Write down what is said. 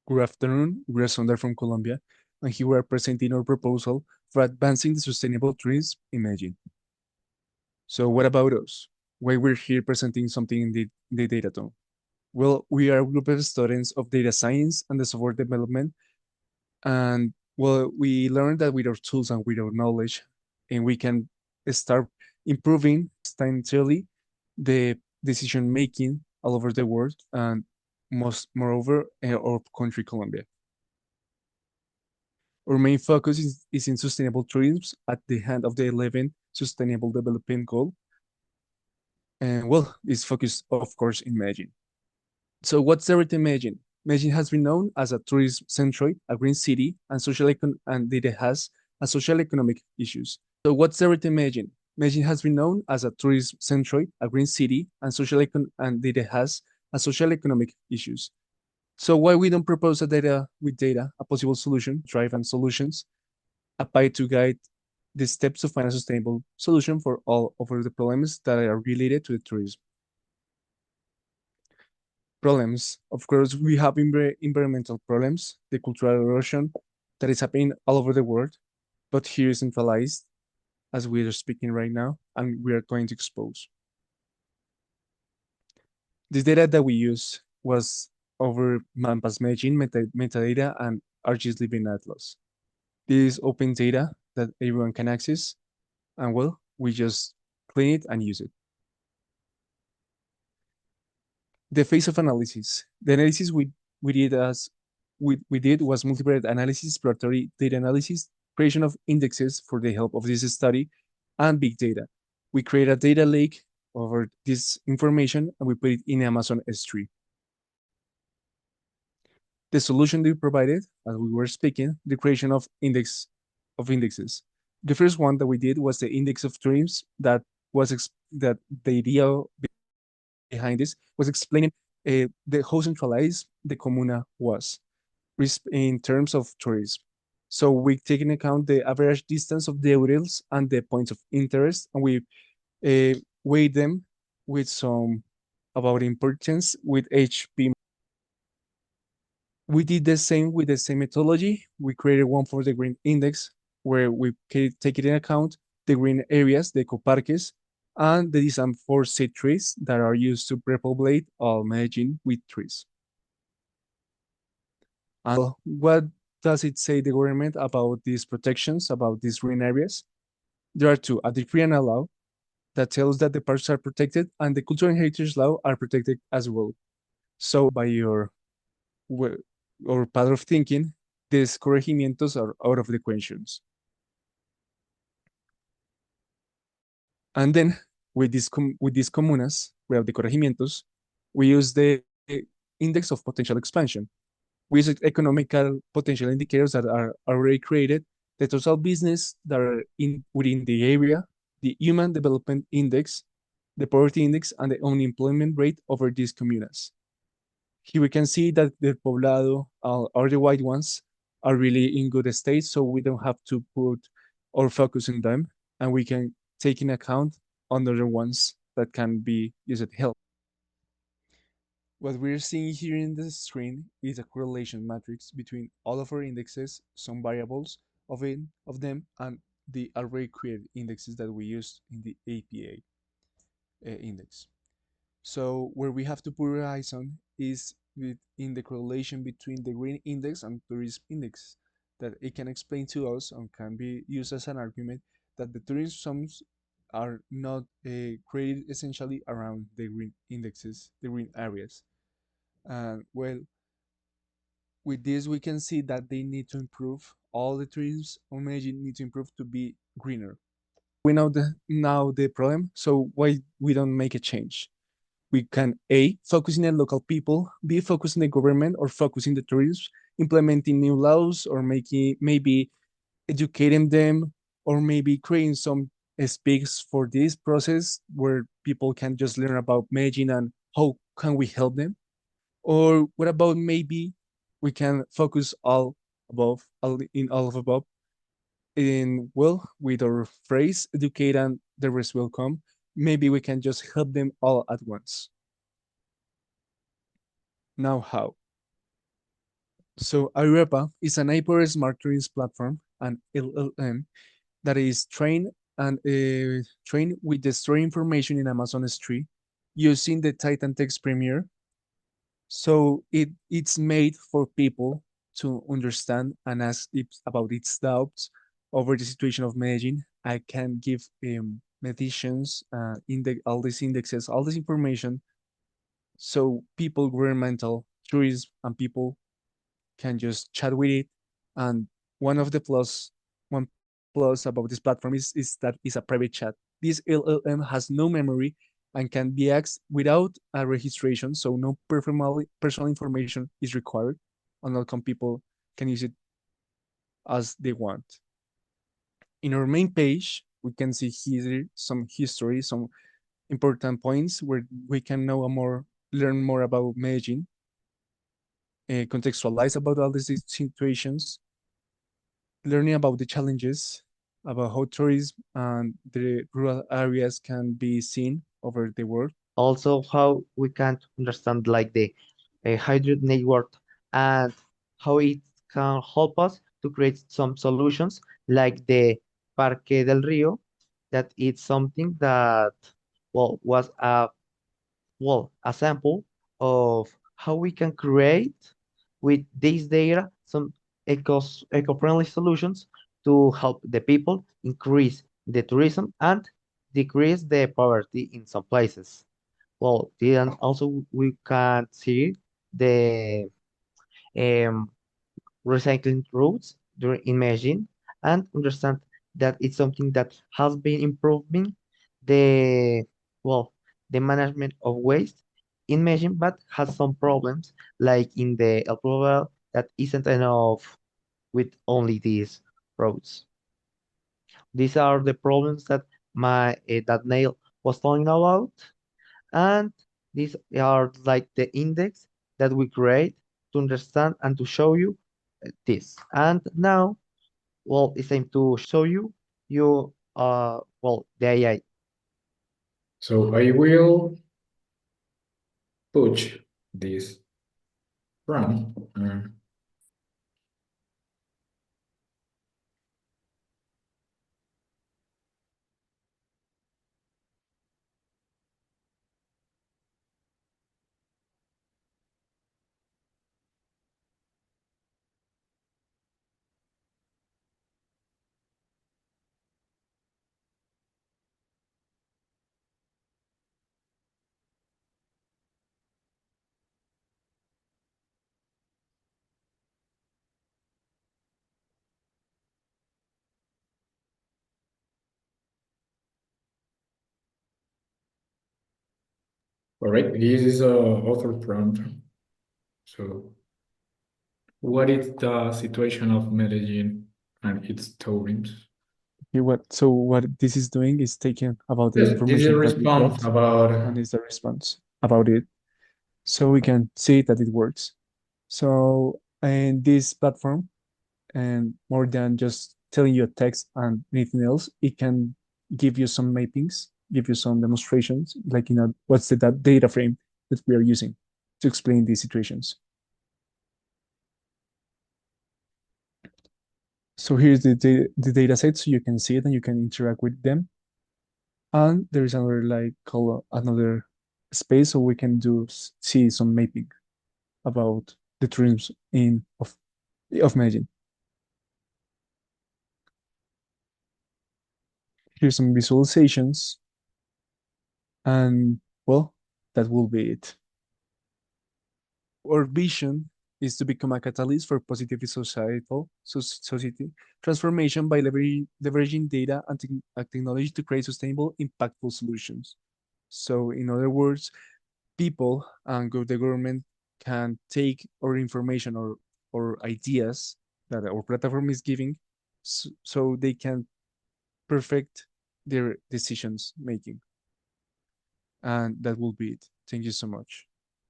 Good afternoon, we are Sonder from Colombia, and here we are presenting our proposal for advancing the sustainable tourism in Medellín. So what about us? Why we're here presenting something in the Datathon? Well, we are a group of students of data science and the software development, and well, we learned that with our tools and with our knowledge, and we can start improving substantially the decision making all over the world, and moreover, our country, Colombia. Our main focus is in sustainable tourism at the hand of the 11th Sustainable Development Goal. And well, it's focused, of course, in Medellin. So what's there with Medellin? Medellin has been known as a tourism centroid, a green city, and it has a social economic issues. So what's there with Medellin? Medellin has been known as a tourism centroid, a green city, and it has a social economic issues. So why we don't propose a possible solution, drive and solutions, apply to guide the steps to find a sustainable solution for all of the problems that are related to the tourism. Problems, of course, we have environmental problems, the cultural erosion that is happening all over the world, but here is centralized as we are speaking right now, and we are going to expose. This data that we use was over Mampas Medellin metadata and ArcGIS Living Atlas. This is open data that everyone can access, and well, we just clean it and use it. The phase of analysis. The analysis we did was multivariate analysis, exploratory data analysis, creation of indexes for the help of this study, and big data. We create a data lake over this information and we put it in Amazon S3. The solution that we provided, as we were speaking, the creation of indexes. The first one that we did was the index of dreams that the idea behind this was explaining how centralized the comuna was in terms of tourism. So we take into account the average distance of the hotels and the points of interest, and we weigh them with some about importance with HP. We did the same with the same methodology. We created one for the green index where we take it in account the green areas, the ecoparques, and the design for seed trees that are used to repopulate all Medellin with trees. And what does it say the government about these protections, about these green areas? There are two, a decree and a law that tells that the parks are protected and the cultural and heritage law are protected as well. So by your or path of thinking, these corregimientos are out of the questions. And then with these comunas, we have the corregimientos, we use the index of potential expansion. We use economical potential indicators that are already created, the total business that are within the area, the human development index, the poverty index, and the unemployment rate over these comunas. Here we can see that the poblado or the white ones are really in good state, so we don't have to put our focus on them, and we can take in account other ones that can be used to help. What we're seeing here in the screen is a correlation matrix between all of our indexes, some variables of them, and the array created indexes that we use in the APA index. So where we have to put our eyes on is in the correlation between the green index and tourism index, that it can explain to us and can be used as an argument that the tourism sums are not created essentially around the green indexes, the green areas. And well, with this we can see that they need to improve. All the tourism on Medellin need to improve to be greener. We know the problem, so why we don't make a change? We can A, focusing on local people, B, focusing the government or focusing the tourism, implementing new laws or maybe educating them, or maybe creating some speaks for this process where people can just learn about Medellin and how can we help them? Or what about maybe we can focus in all of above in well with our phrase educate and the rest will come. Maybe we can just help them all at once. Now how? So Arepa is an hyper smart tourism platform, an LLM, that is trained with the stored information in Amazon S3 using the Titan Text Premier. So it's made for people to understand and ask about its doubts over the situation of Medellin. I can give meditions, all these indexes, all this information, so people, governmental, tourists, and people can just chat with it. And one of the one plus about this platform is that it's a private chat. This LLM has no memory and can be accessed without a registration, so no personal information is required. And outcome people can use it as they want. In our main page, we can see here some history, some important points where we can learn more about Medellin, contextualize about all these situations, learning about the challenges, about how tourism and the rural areas can be seen over the world. Also, how we can understand like the hydrogen network and how it can help us to create some solutions like the Parque del Río, that it's something that was a sample of how we can create with this data some eco-friendly solutions to help the people increase the tourism and decrease the poverty in some places. Well, then also we can see the um, recycling routes during in Medellin and understand that it's something that has been improving the well the management of waste in Medellin, but has some problems like in the El Poblado that isn't enough with only these roads. These are the problems that that Nail was talking about, and these are like the index that we create to understand and to show you this. And now, it's time to show you the AI. So I will push this run. All right, this is a author prompt. So, what is the situation of Medellin and its tourism? Okay, what this is doing is taking about the Yes, this is a information that we response got about. and is the response about it. So we can see that it works. So in this platform, and more than just telling you a text and anything else, it can give you some mappings, give you some demonstrations, like what's the data frame that we are using to explain these situations. So here's the data set, so you can see it and you can interact with them. And there is another another space, so we can see some mapping about the tourism of Medellin. Here's some visualizations, and well, that will be it. Our vision is to become a catalyst for positive society transformation by leveraging data and technology to create sustainable, impactful solutions. So, in other words, people and the government can take our information or ideas that our platform is giving, so they can perfect their decisions making. And that will be it. Thank you so much.